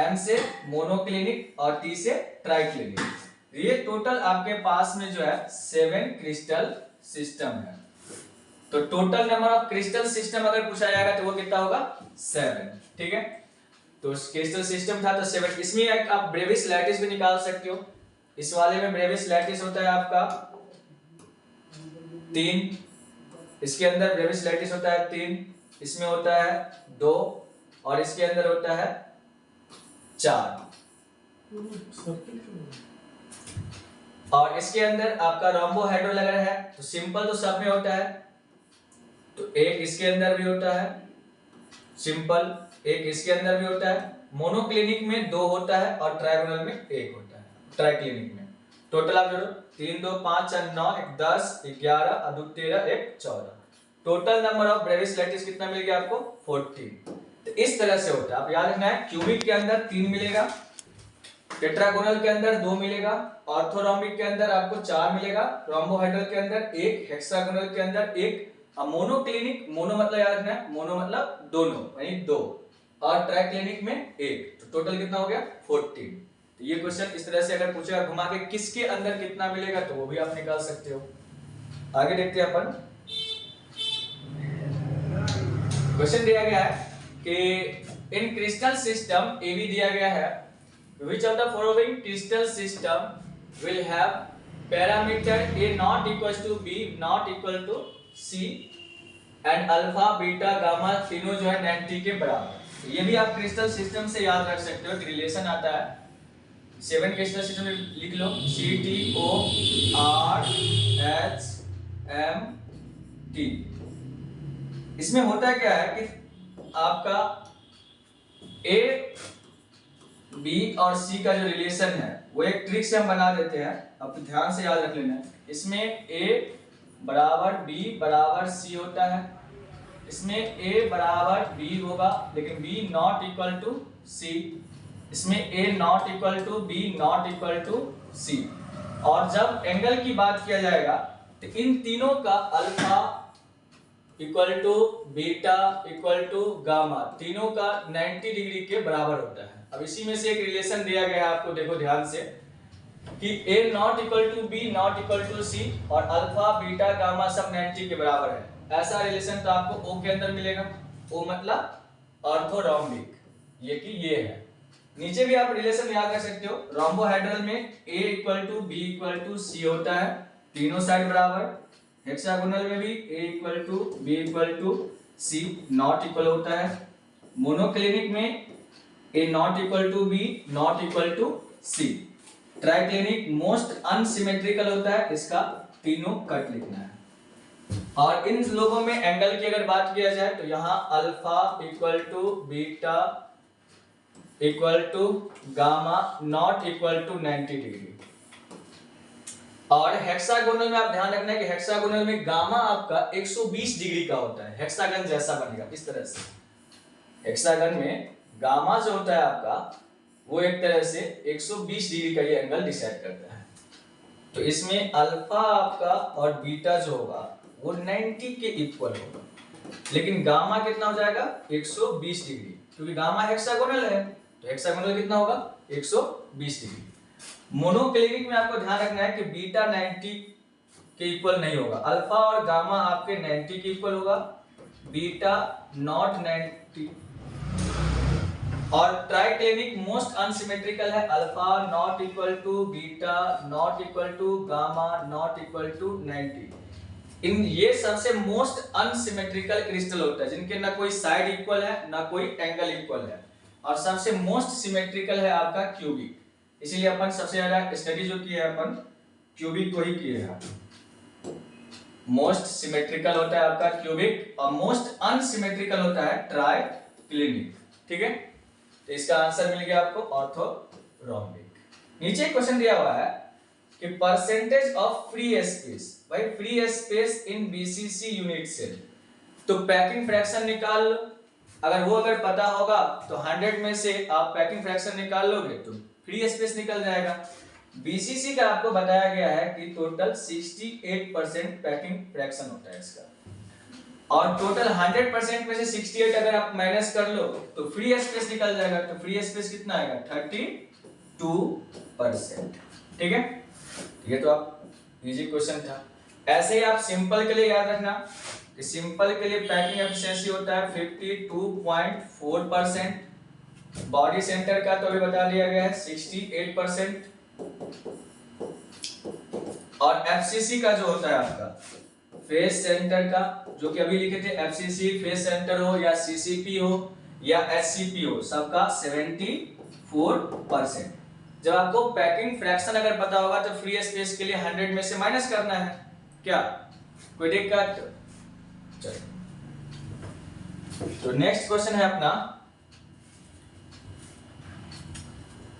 M से मोनोक्लिनिक और T से ट्राइक्लिनिक। ये टोटल आपके पास में जो है 7 क्रिस्टल सिस्टम है। तो total number of crystal system अगर पूछा जाएगा तो वो कितना होगा? 7। ठीक है, तो क्रिस्टल सिस्टम था तो 7। इसमें आप ब्रेविस लैटिस भी निकाल सकते हो। इस वाले में ब्रेविस लैटिस होता है आपका 3, इसके अंदर ब्रेविस लैटिस होता है 3, इसमें होता है 2 और इसके अंदर होता है 4। और इसके अंदर आपका रोम्बोहेड्रल लगा है तो सिंपल तो सब में होता है, तो एक इसके अंदर भी होता है सिंपल, एक इसके अंदर भी होता है। मोनोक्लिनिक में 2 होता है और ट्राइगोनल में 1 होता है। ट्राइक्लिनिक में टोटल आप जोड़ो 3, 2, 5, 4, 9, 1, 10, 11 और 2, 13, 1, 14। Total number of Brevis lattice कितना मिल गया आपको? 14। तो इस तरह से होता है, आप याद रखना है। क्यूबिक के अंदर 3 मिलेगा, टेट्रागोनल के अंदर 2 मिलेगा, ऑर्थोरोम्बिक के अंदर आपको 4 मिलेगा, रोम्बोहेड्रल के अंदर 1, हेक्सागोनल के अंदर 1, मोनोक्लिनिक, मोनो मतलब याद रखना है, मोनो मतलब दोनों यानी 2, और ट्राइक्लिनिक में 1। तो टोटल कितना हो गया? 14। तो ये क्वेश्चन इस तरह से अगर पूछेगा घुमा के किसके अंदर कितना मिलेगा तो वो भी आप निकाल सकते हो। आगे देखते हैं अपन। क्वेश्चन दिया गया है कि इन क्रिस्टल सिस्टम ए भी दिया गया है, which of the following crystal system will have parameter A not equals to B not equal to C and alpha beta gamma तीनों जो है 90 के बराबर। ये भी आप क्रिस्टल सिस्टम से याद रख सकते हो, रिलेशन आता है। 7 क्रिस्टल सिस्टम लिख लो, CTORHMT। इसमें होता क्या है कि आपका A, B और C का जो रिलेशन है वो एक ट्रिक से हम बना देते हैं, अब तो ध्यान से याद रख लेना है। इसमें A बराबर B बराबर C होता है, इसमें A बराबर B होगा लेकिन B not equal to C, इसमें A not equal to B not equal to C। और जब एंगल की बात किया जाएगा तो इन तीनों का alpha equal to beta equal to gamma तीनों का 90 डिग्री के बराबर होता है। अब इसी में से एक रिलेशन दिया गया है आपको, देखो ध्यान से कि A not equal to B not equal to C और अल्फा बीटा गामा सब 90 के बराबर है। ऐसा रिलेशन तो आपको O के अंदर मिलेगा। O मतलब ऑर्थोरोम्बिक, ये कि ये है। नीचे भी आप रिलेशन याद रख सकते हो, रोम्बोहेड्रल में A equal to B equal to C होता है, तीनों साइड बराबर। हेक्सागोनल में भी A equal to B equal to C not equal होता है। मोनोक्लिनिक में A not equal to B not equal to C। Triclinic most unsymmetrical होता है, इसका तीनों कट लिखना है। और इन लोगों में एंगल की अगर बात किया जाए तो यहाँ alpha equal to beta equal to gamma not equal to 90 degree. और हेक्सागोनल में आप ध्यान रखना है कि हेक्सागोनल में गामा आपका 120 डिग्री का होता है, हेक्सागन जैसा बनेगा इस तरह से। हेक्सागन में गामा जो होता है आपका वो एक तरह से 120 डिग्री का ये एंगल डिसाइड करता है। तो इसमें अल्फा आपका और बीटा जो होगा वो 90 के इक्वल होगा, लेकिन गामा कितना हो जाएगा 120 डिग्री, क्योंकि गामा हेक्सागोनल है तो हेक्सागोनल कितना होगा 120 डिग्री। मोनोक्लिनिक में आपको ध्यान रखना है कि बीटा 90 के इक्वल नहीं होगा, अल्फा और गामा आपके 90 के इक्वल होगा, बीटा नॉट 90। और ट्राइक्लिनिक मोस्ट अनसिमेट्रिकल है, alpha not equal to beta not equal to gamma not equal to 90। इन ये सबसे मोस्ट अनसिमेट्रिकल क्रिस्टल होता है जिनके ना कोई साइड इक्वल है ना कोई एंगल इक्वल है, और सबसे मोस्ट सिमेट्रिकल है आपका क्यूबिक। इसीलिए अपन सबसे ज्यादा स्टडी जो की है अपन क्यूबिक को ही किए हैं। मोस्ट सिमेट्रिकल होता है आपका क्यूबिक और मोस्ट अनसिमेट्रिकल होता है ट्राइक्लिनिक। ठीक है, तो इसका आंसर मिल गया आपको ऑर्थोरोम्बिक। नीचे क्वेश्चन दिया हुआ है कि परसेंटेज ऑफ फ्री स्पेस, भाई free space in BCC unit cell, तो पैकिंग फ्रैक्शन निकाल लो। अगर पता होगा तो 100 में से आप पैकिंग फ्रैक्शन निकाल लोगे तो फ्री स्पेस निकल जाएगा। बीसीसी का आपको बताया गया है कि टोटल 68% पैकिंग फ्रैक्शन होता है इसका, और टोटल 100% में से 68 अगर आप माइनस कर लो तो फ्री स्पेस निकल जाएगा। तो फ्री स्पेस कितना आएगा 32%। ठीक है, ये तो आप इजी क्वेश्चन था। ऐसे ही आप सिंपल के लिए याद रखना कि सिंपल के लिए पैकिंग एफिशिएंसी होता है 52.4%, बॉडी सेंटर का तो अभी बता दिया गया है 68%, और एफसीसी का जो होता है आपका फेस सेंटर का, जो कि अभी लिखे थे एफसीसी फेस सेंटर हो या सीसीपी हो या एचसीपी हो, सबका 74%। जब आपको पैकिंग फ्रैक्शन अगर पता होगा तो फ्री स्पेस के लिए 100 में से माइनस करना है, क्या कोई दिक्कत? चलिए, तो नेक्स्ट क्वेश्चन है अपना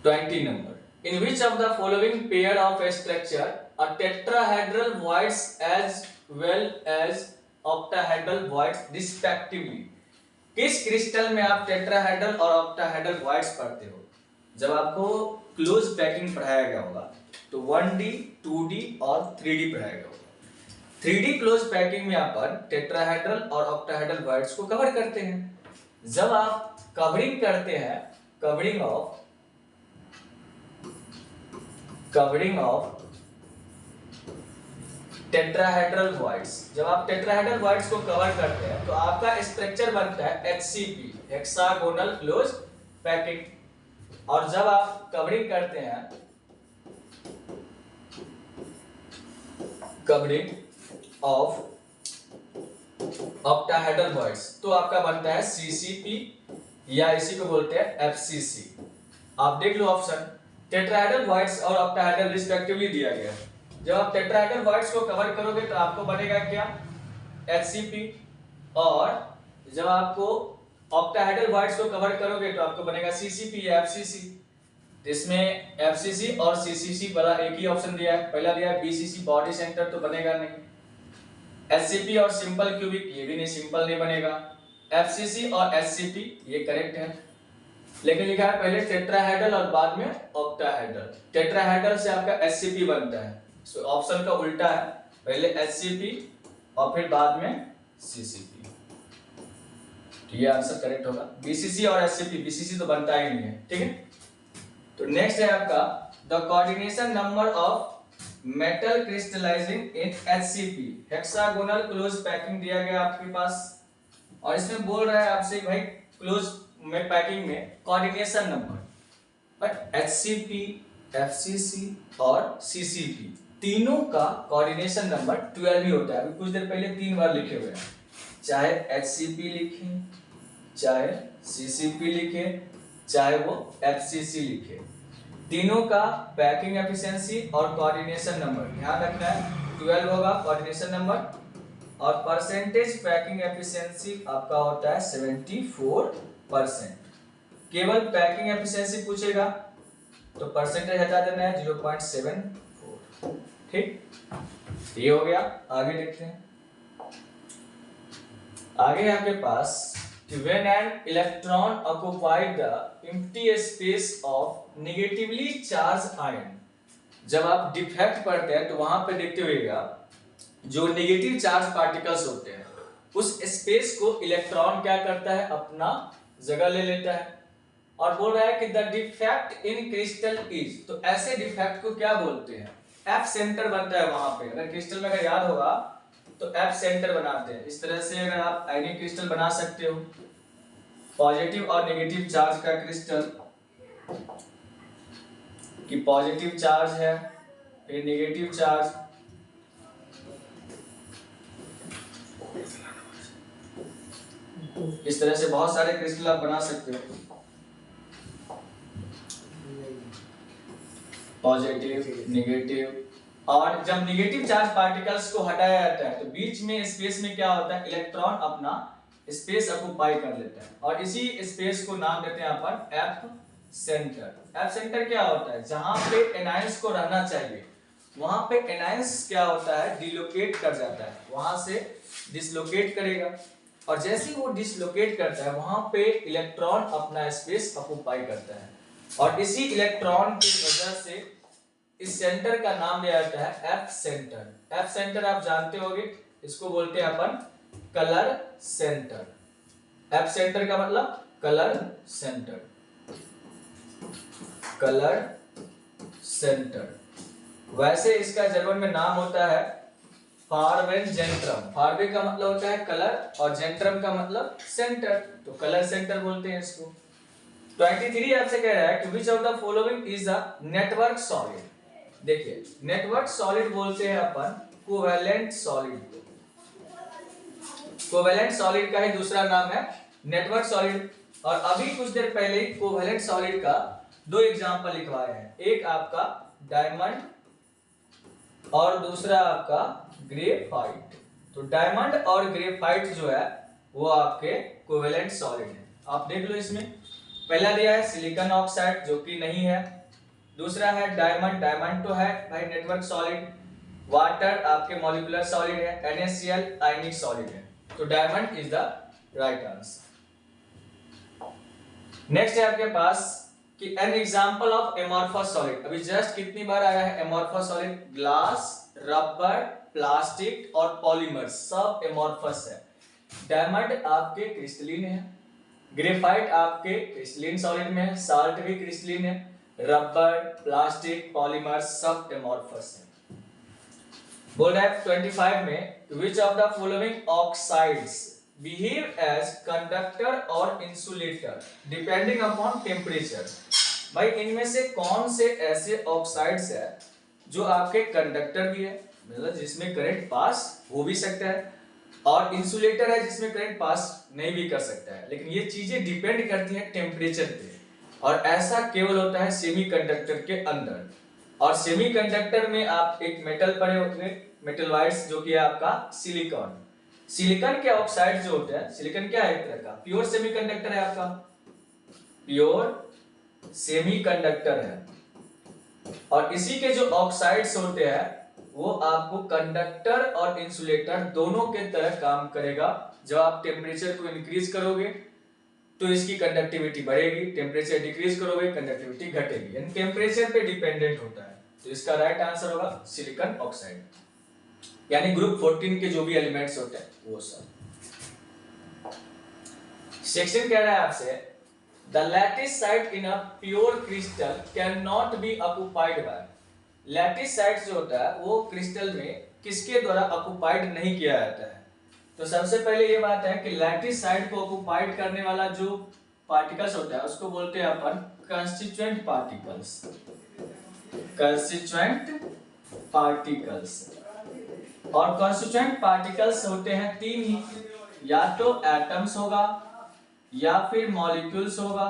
20 number. In which of the following pair of structure a tetrahedral voids as well as octahedral voids respectively? किस क्रिस्टल में आप टेट्राहेड्रल और ऑक्टाहेड्रल वॉइड्स पढ़ते हो? जब आपको क्लोज पैकिंग पढ़ाया गया होगा तो 1D, 2D और 3D पढ़ाया गया होगा। 3D क्लोज पैकिंग में अपन टेट्राहेड्रल और ऑक्टाहेड्रल वॉइड्स को कवर करते हैं। जब आप कवरिंग करते हैं, कवरिंग ऑफ टेट्राहेड्रल वॉइड्स, जब आप टेट्राहेड्रल वॉइड्स को कवर करते हैं तो आपका स्ट्रक्चर बनता है HCP, हेक्सागोनल क्लोज पैकिंग। और जब आप कवरिंग करते हैं, कवरिंग ऑफ ऑक्टाहेड्रल वॉइड्स, तो आपका बनता है CCP या इसी को बोलते हैं FCC। आप देख लो ऑप्शन, टेट्राहेड्रल वॉइड्स और ऑक्टाहेड्रल रिस्पेक्टिवली दिया गया है। जब आप टेट्राहेड्रल वॉइड्स को कवर करोगे तो आपको बनेगा क्या HCP, और जब आपको ऑक्टाहेड्रल वॉइड्स को कवर करोगे तो आपको बनेगा CCP या FCC। इसमें FCC और CCC वाला एक ही ऑप्शन दिया है, पहला दिया है BCC बॉडी सेंटर तो बनेगा नहीं। HCP और सिंपल क्यूबिक, ये भी नहीं, सिंपल नहीं बनेगा। FCC और SCP ये करेक्ट है, लेकिन लिखा है पहले टेट्राहेड्रल और बाद में ऑक्टाहेड्रल। टेट्राहेड्रल से आपका SCP बनता है, तो ऑप्शन का उल्टा है, पहले HCP और फिर बाद में CCP। तो ये आंसर करेक्ट होगा। BCC और SCP, BCC तो बनता ही नहीं है। ठीक है, तो नेक्स्ट है आपका the coordination number of metal crystallising in HCP, hexagonal close packing दिया गया आपके पास, और इसमें बोल रहा है आपसे भाई क्लोज में पैकिंग में coordination number, but HCP, FCC और CCP तीनों का कोऑर्डिनेशन नंबर 12 ही होता है। अभी कुछ देर पहले 3 बार लिखे हुए हैं, चाहे HCP लिखे, चाहे CCP लिखे, चाहे वो FCC लिखे, तीनों का पैकिंग एफिशिएंसी और कोऑर्डिनेशन नंबर ध्यान रखना है 12 होगा कोऑर्डिनेशन नंबर, और परसेंटेज पैकिंग एफिशिएंसी आपका होता है 74%। केवल पैकिंग एफिशिएंसी पूछेगा तो परसेंटेज हटा देना है 0.74। ठीक, ये हो गया। आगे देखते हैं, आगे आपके पास when an electron occupied the empty space of negatively charged ion, जब आप डिफेक्ट पढ़ते हैं तो वहां पे देखते हुएगा जो नेगेटिव चार्ज पार्टिकल्स होते हैं उस स्पेस को इलेक्ट्रॉन क्या करता है, अपना जगह ले लेता है। और बोल रहा है कि the defect in crystal is, तो ऐसे डिफेक्ट को क्या बोलते हैं, एफ सेंटर बनता है वहां पे। अगर क्रिस्टल में अगर याद होगा तो एफ सेंटर बनाते हैं। इस तरह से अगर आप आयनिक क्रिस्टल बना सकते हो, पॉजिटिव और नेगेटिव चार्ज का क्रिस्टल, कि पॉजिटिव चार्ज है फिर नेगेटिव चार्ज, इस तरह से बहुत सारे क्रिस्टल आप बना सकते हो, पॉजिटिव नेगेटिव। और जब नेगेटिव चार्ज पार्टिकल्स को हटाया जाता है तो बीच में स्पेस में क्या होता है, इलेक्ट्रॉन अपना स्पेस ऑक्युपाई कर लेता है और इसी स्पेस को नाम देते हैं अपन एफ सेंटर। एफ सेंटर क्या होता है, जहां पे एनायंस को रहना चाहिए वहां पे एनायंस क्या होता है, डिलोकेट कर जाता है, वहां से डिसलोकेट करेगा। और जैसे ही वो डिसलोकेट करता है वहां पे इलेक्ट्रॉन अपना स्पेस ऑक्युपाई करता है और इसी इलेक्ट्रॉन की वजह से इस सेंटर का नाम दिया जाता है एफ सेंटर। एफ सेंटर आप जानते होंगे, इसको बोलते हैं अपन कलर सेंटर। एफ सेंटर का मतलब कलर सेंटर, कलर सेंटर। वैसे इसका जर्मन में नाम होता है फार्वेंजेंट्रम। फार्वे का मतलब होता है कलर और जेंट्रम का मतलब सेंटर, तो कलर सेंटर बोलते हैं इसको। 23 आपसे कह रहा है कि which of the following is a network solid. देखिए नेटवर्क सॉलिड बोलते हैं अपन कोवेलेंट सॉलिड। कोवेलेंट सॉलिड का ही दूसरा नाम है नेटवर्क सॉलिड। और अभी कुछ देर पहले ही कोवेलेंट सॉलिड का दो एग्जांपल लिखवाए हैं, एक आपका डायमंड और दूसरा आपका ग्रेफाइट। तो डायमंड और ग्रेफाइट जो है वो आपके कोवेलेंट सॉलिड है। आप देख लो, इसमें पहला दिया है सिलिकॉन ऑक्साइड जो कि नहीं है, दूसरा है डायमंड, डायमंड तो है भाई नेटवर्क सॉलिड। वाटर आपके मॉलिक्यूलर सॉलिड है, NaCl आयनिक सॉलिड है, तो diamond is the right answer. Next है आपके पास कि an example of amorphous solid. अभी जस्ट कितनी बार आया है amorphous solid, glass, rubber, plastic और पॉलीमर सब एमॉर्फस है। डायमंड आपके क्रिस्टलिन है, ग्रेफाइट आपके क्रिस्टलिन सॉलिड में है, साल्ट भी क्रिस्टलिन है, रबर, प्लास्टिक, पॉलीमर सब एमॉर्फस है। बोल रहा है 25 में which of the following oxides behave as conductor और इंसुलेटर डिपेंडिंग अपॉन टेम्परेचर। भाई इनमें से कौन से ऐसे ऑक्साइड्स है जो आपके कंडक्टर भी है, मतलब जिसमें करंट पास हो भी सकता है, और इंसुलेटर है जिसमें करंट पास नहीं भी कर सकता है, लेकिन ये चीजें डिपेंड करती हैं टेम्परेचर पे। और ऐसा केवल होता है सेमीकंडक्टर के अंदर। और सेमीकंडक्टर में आप एक मेटल पड़े होते हैं, मेटल वाइट्स, जो कि है आपका सिलिकॉन। सिलिकॉन के ऑक्साइड जो होते हैं, सिलिकॉन क्या है, एक तरह का प्योर सेमीकंडक्टर है, आपका प्योर सेमीकंडक्टर है। और इसी के जो ऑक्साइड्स होते हैं वो आपको कंडक्टर और इंसुलेटर दोनों के तरह काम करेगा। जब आप टेम्परेचर को इंक्रीज करोगे तो इसकी कंडक्टिविटी बढ़ेगी, टेम्परेचर डिक्रीज करोगे कंडक्टिविटी घटेगी, यानी टेम्परेचर पे डिपेंडेंट होता है। तो इसका राइट आंसर होगा सिलिकॉन ऑक्साइड, यानी ग्रुप 14 के जो भी एलिमेंट्स होते हैं वो सब। सेक्शन कह रहा है आपसे the lattice site in a pure crystal can not be occupied by. Lattice site जो होता है वो क्रिस्टल में किसके द्वारा ऑक्युपाइड नहीं किया जाता है। तो सबसे पहले ये बात है कि लैटिस साइट को ऑक्युपाइड करने वाला जो पार्टिकल्स होता है उसको बोलते हैं अपन कंस्टिट्यूएंट पार्टिकल्स। कंस्टिट्यूएंट पार्टिकल्स, और कंस्टिट्यूएंट पार्टिकल्स होते हैं तीन ही, या तो एटम्स होगा, या फिर मॉलिक्यूल्स होगा,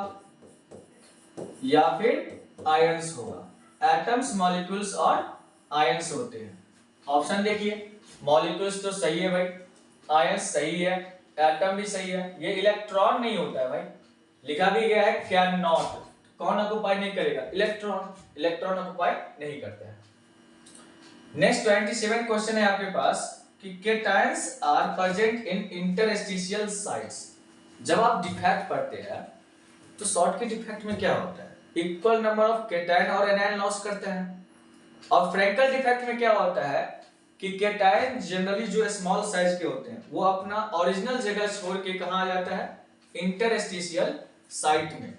या फिर आयंस होगा। एटम्स, मॉलिक्यूल्स और आयंस होते हैं। ऑप्शन देखिए, मॉलिक्यूल्स तो सही है भाई, आयंस सही है, एटम भी सही है। ये इलेक्ट्रॉन नहीं होता है भाई, लिखा भी गया है कैन नॉट, कौन ऑक्युपाई नहीं करेगा, इलेक्ट्रॉन। इलेक्ट्रॉन ऑक्युपाई नहीं करता है। नेक्स्ट 27 क्वेश्चन है आपके पास कि cations are present in interstitial sites. जब आप डिफेक्ट पढ़ते हैं तो शॉर्ट के डिफेक्ट में क्या होता है, इक्वल नंबर ऑफ केटायन और एनायन लॉस करते हैं। और फ्रैंकल डिफेक्ट में क्या होता है कि कैटायन जनरली जो स्मॉल साइज के होते हैं वो अपना ओरिजिनल जगह छोड़ के कहाँ आ जाता है, इंटरस्टिशियल साइट में,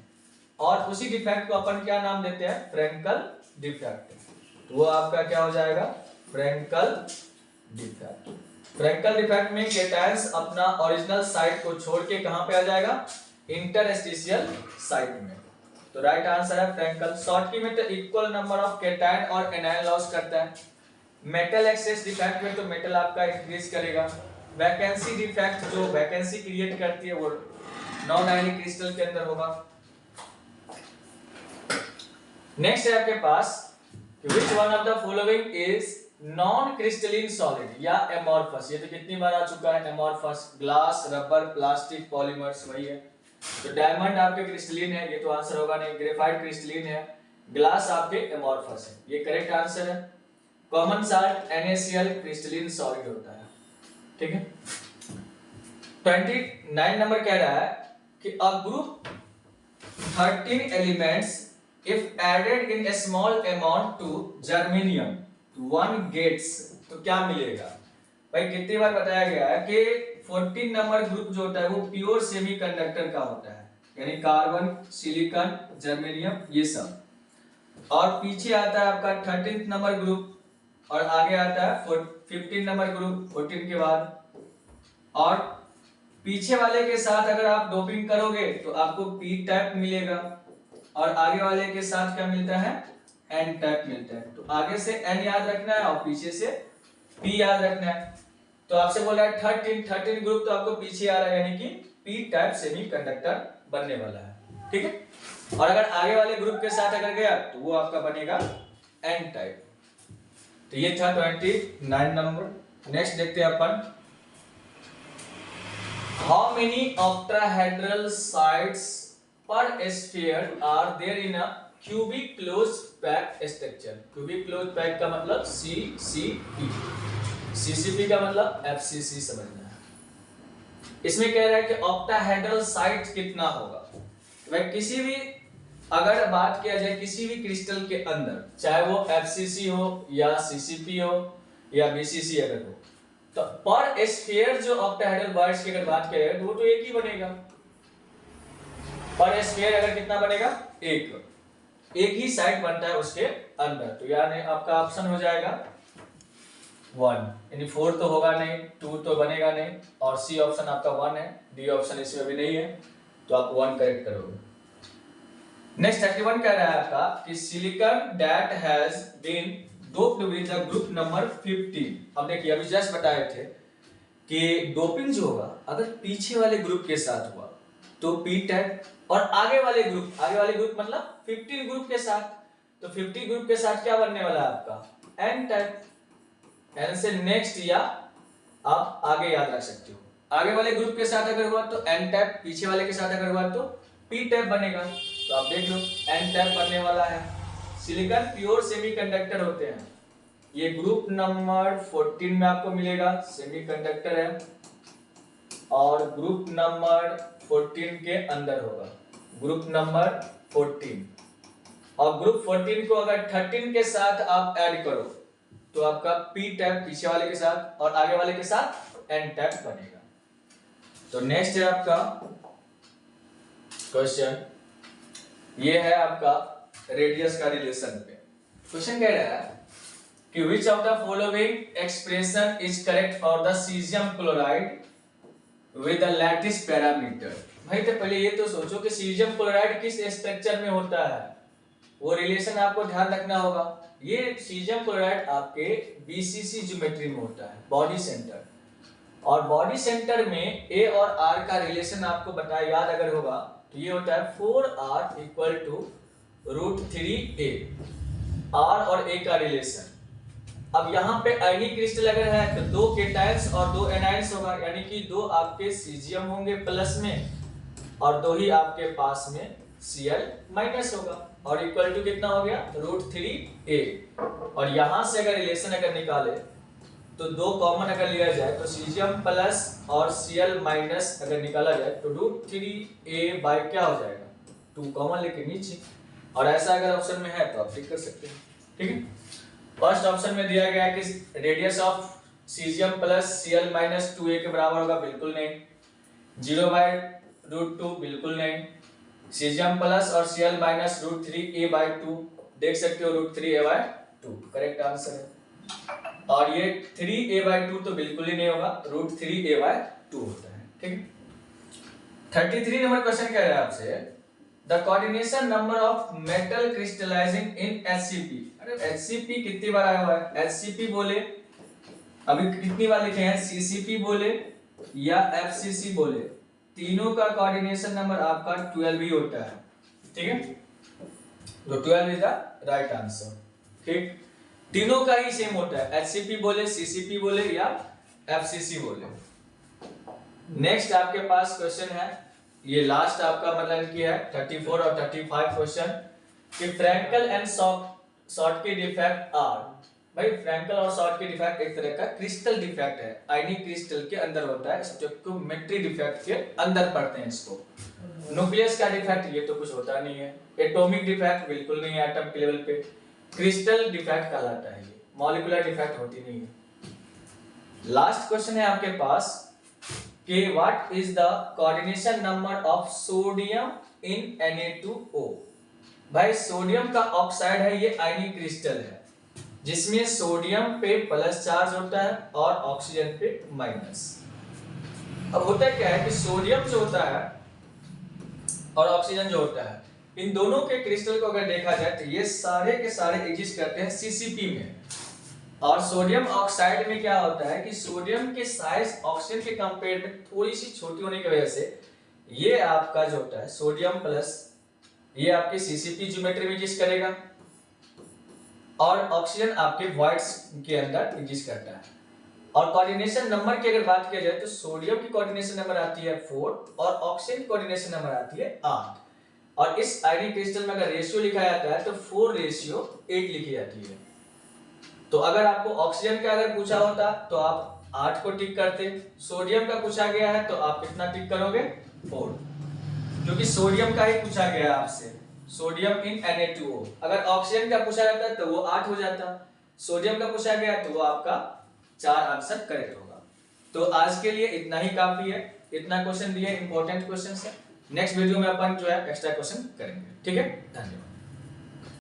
और उसी डिफेक्ट को अपन क्या नाम देते हैं, फ्रैंकल डिफेक्ट। तो वो आपका क्या हो जाएगा, फ्रैंकल डिफेक्ट। फ्रैंकल डिफेक्ट में कैटायंस अपना ओरिजिनल साइट को छोड़ के कहां पे आ जाएगा, इंटरस्टिशियल साइट में। तो राइट आंसर है फ्रैंकल। शॉर्ट की में तो इक्वल नंबर ऑफ कैटायन और एनायन लॉस करता है। मेटल एक्सेस डिफेक्ट में तो मेटल आपका इंक्रीज करेगा। वैकेंसी डिफेक्ट जो वैकेंसी क्रिएट करती है वो नॉन आयनिक क्रिस्टल के अंदर होगा। नेक्स्ट है आपके पास which one of the following is non crystalline solid या एमॉर्फस। ये तो कितनी बार आ चुका है, amorphous glass, rubber, plastic, polymers, वही है। तो डायमंड आपके क्रिस्टलिन है, ये तो आंसर होगा नहीं। ग्रेफाइट क्रिस्टलिन है, ग्लास आपके एमॉर्फस है, ये करेक्ट आंसर है। Common salt NaCl crystalline solid होता है, ठीक है। 29 नंबर कह रहा है कि a group 13 elements if added in a small amount to germanium one gets, तो क्या मिलेगा भाई, कितनी बार बताया गया है कि 14 नंबर ग्रुप जो होता है वो प्योर सेमीकंडक्टर का होता है, यानी कार्बन, सिलिकॉन, जर्मेनियम, ये सब। और पीछे आता है आपका 13th नंबर ग्रुप और आगे आता है 15 नंबर ग्रुप 14 के बाद। और पीछे वाले के साथ अगर आप डोपिंग करोगे तो आपको पी टाइप मिलेगा और आगे वाले के साथ क्या मिलता है, एन टाइप मिलता है। तो आगे से एन याद रखना है और पीछे से पी याद रखना है। तो आपसे बोल रहा है 13 ग्रुप, तो आपको पीछे आ रहा है, यानी कि पी टाइप सेमीकंडक्टर बनने वाला है, ठीक है। और अगर आगे वाले ग्रुप के साथ अगर गया तो वो आपका बनेगा एन टाइप। तो ये था 29 नंबर। नेक्स्ट देखते हैं अपन, how many octahedral sides per sphere are there in a cubic closed packed structure। cubic closed packed का मतलब CCP, CCP का मतलब FCC समझना है। इसमें कह रहा है कि ऑक्टाहेड्रल साइट कितना होगा। वह किसी भी अगर बात किया जाए किसी भी क्रिस्टल के अंदर, चाहे वो FCC हो या CCP हो या BCC अगर हो, तो पर स्फीयर जो ऑक्टाहेड्रल वर्ड्स की अगर बात करें तो वो तो एक ही बनेगा। पर स्फीयर अगर कितना बनेगा, एक ही साइड बनता है उसके अंदर। तो यानी आपका ऑप्शन हो जाएगा 1, यानी 4 तो होगा नहीं, 2 तो बनेगा नहीं, और सी ऑप्शन आपका 1 है, डी ऑप्शन इसमें भी नहीं है, तो आप 1 करेक्ट करोगे। नेक्स्ट 31 कह रहा है आपका कि silicon that has been doped with the group number 15। अब देखिए अभी जस्ट बताए थे कि डोपिंग जो होगा अगर पीछे वाले ग्रुप के साथ हुआ तो पी टाइप, और आगे वाले ग्रुप मतलब 15 ग्रुप के साथ, तो 50 ग्रुप के साथ क्या बनने वाला है आपका, एन टाइप। एन से नेक्स्ट या आप आगे याद रख सकते हो। आगे वाले ग्रुप के साथ अगर हुआ तो एन टाइप, पीछे वाले के साथ अगर हुआ तो पी टाइप बनेगा। तो आप देख लो एन टाइप बनने वाला है। सिलिकॉन प्योर सेमीकंडक्टर होते हैं, ये ग्रुप नंबर 14 में आपको मिलेगा, सेमीकंडक्टर है, और ग्रुप नंबर 14 के अंदर होगा, ग्रुप नंबर 14। और ग्रुप 14 को अगर 13 के साथ आप ऐड करो तो आपका पी टाइप पीछे वाले के साथ और आगे वाले के साथ एन टाइप बनेगा। तो नेक्स्ट है आपका क्वेश्चन, ये है आपका रेडियस का रिलेशन पे। क्वेश्चन कह रहा है कि which of the following expression is correct for the cesium chloride with the lattice parameter। भाई तो पहले ये तो सोचो कि सीजियम क्लोराइड किस स्ट्रक्चर में होता है, वो रिलेशन आपको ध्यान रखना होगा। ये सीजियम क्लोराइड आपके BCC ज्योमेट्री में होता है, बॉडी सेंटर, और बॉडी सेंटर में A और R का रिलेशन आपको बताया याद अगर होगा तो ये होता है 4R = √3A, R और A का रिलेशन। अब यहाँ पे आयनिक क्रिस्टल अगर है तो 2 केटायंस और 2 एनायंस होगा, यानी कि 2 आपके सीजियम होंगे प्लस में और 2 ही आपके पास में Cl माइनस होगा, और इक्वल टू कितना हो गया, √3A। और यहाँ से अगर रिलेशन अगर निकाले तो 2 कॉमन अगर लिया जाए तो सीजियम प्लस और Cl माइनस अगर निकाला जाए तो √3A बाय क्या हो जाएगा, 2 कॉमन लेके नीचे। और ऐसा अगर ऑप्शन में है तो आप टिक कर सकते हैं, ठीक है। फर्स्ट ऑप्शन में दिया गया है कि radius of caesium plus Cl minus 2a के बराबर होगा, बिल्कुल नहीं। 0/√2 बिल्कुल नहीं। सीजियम प्लस और Cl माइनस √3a/2 देख सकते हो, √3a/2 करेक्ट आंसर है। और ये 3a/2 तो बिल्कुल ही नहीं होगा, √3a/2 होता है, ठीक है। 33 नंबर क्वेश्चन कह रहा है आपसे, the coordination number of metal crystallising in HCP। अरे HCP कितनी बार आया हुआ है, HCP बोले, अभी कितनी बार लिखे हैं, CCP बोले या FCC बोले, तीनों का कोऑर्डिनेशन नंबर आपका 12 ही होता है, ठीक है। तो 12 इज द राइट आंसर, ठीक। तीनों का ही सेम होता है, HCP बोले, CCP बोले या FCC बोले। नेक्स्ट आपके पास क्वेश्चन है, ये लास्ट आपका मतलब कि है 34 और 35 क्वेश्चन, कि फ्रैंकल एंड शॉर्ट के डिफेक्ट आर। भाई फ्रैंकल और शॉर्ट के डिफेक्ट एक तरह का क्रिस्टल डिफेक्ट है, आयनिक क्रिस्टल के अंदर होता है, स्टोइकोमेट्री डिफेक्ट के अंदर पढ़ते हैं इसको। न्यूक्लियस का डिफेक्ट ये तो कुछ होता नहीं है, एटॉमिक डिफेक्ट बिल्कुल नहीं है एटम के लेवल पे, क्रिस्टल डिफेक्ट कहलाता है, ये मॉलिक्यूलर डिफेक्ट होती नहीं है। लास्ट क्वेश्चन है आपके पास कि what is the coordination number of sodium in Na2O। भाई सोडियम का ऑक्साइड है, ये आयनिक क्रिस्टल है जिसमें सोडियम पे प्लस चार्ज होता है और ऑक्सीजन पे माइनस। अब होता क्या है कि सोडियम जो होता है और ऑक्सीजन जो होता है, इन दोनों के क्रिस्टल को अगर देखा जाए तो ये सारे के सारे एग्जिस्ट करते हैं CCP में। और सोडियम ऑक्साइड में क्या होता है कि सोडियम के साइज ऑक्सीजन के कंपेयर में थोड़ी सी छोटी होने की वजह से ये आपका जो होता है सोडियम प्लस, ये आपके CCP ज्योमेट्री में एग्जिस्ट करेगा और ऑक्सीजन आपके वॉइड्स के अंदर एग्जिस्ट करता है। और कोऑर्डिनेशन नंबर की अगर बात किया जाए तो सोडियम की कोऑर्डिनेशन नंबर आती है 4 और ऑक्सीजन की कोऑर्डिनेशन नंबर आती है 8। और इस आयनिक क्रिस्टल में अगर रेशियो लिखा जाता है तो 4:8 लिखी जाती है। तो अगर आपको ऑक्सीजन का अगर पूछा होता तो आप 8 को टिक करते, सोडियम का पूछा गया है तो आप कितना टिक करोगे, 4, क्योंकि सोडियम का ही पूछा गया आपसे, सोडियम इन Na2O। अगर ऑक्सीजन का पूछा जाता तो वो 8 हो जाता, सोडियम का पूछा गया तो वो आपका 4 आंसर करेक्ट होगा। तो आज के लिए इतना ही काफी है, इतना क्वेश्चन दिए, इंपॉर्टेंट क्वेश्चन है। नेक्स्ट वीडियो में अपन जो है एक्स्ट्रा क्वेश्चन करेंगे, ठीक है। धन्यवाद।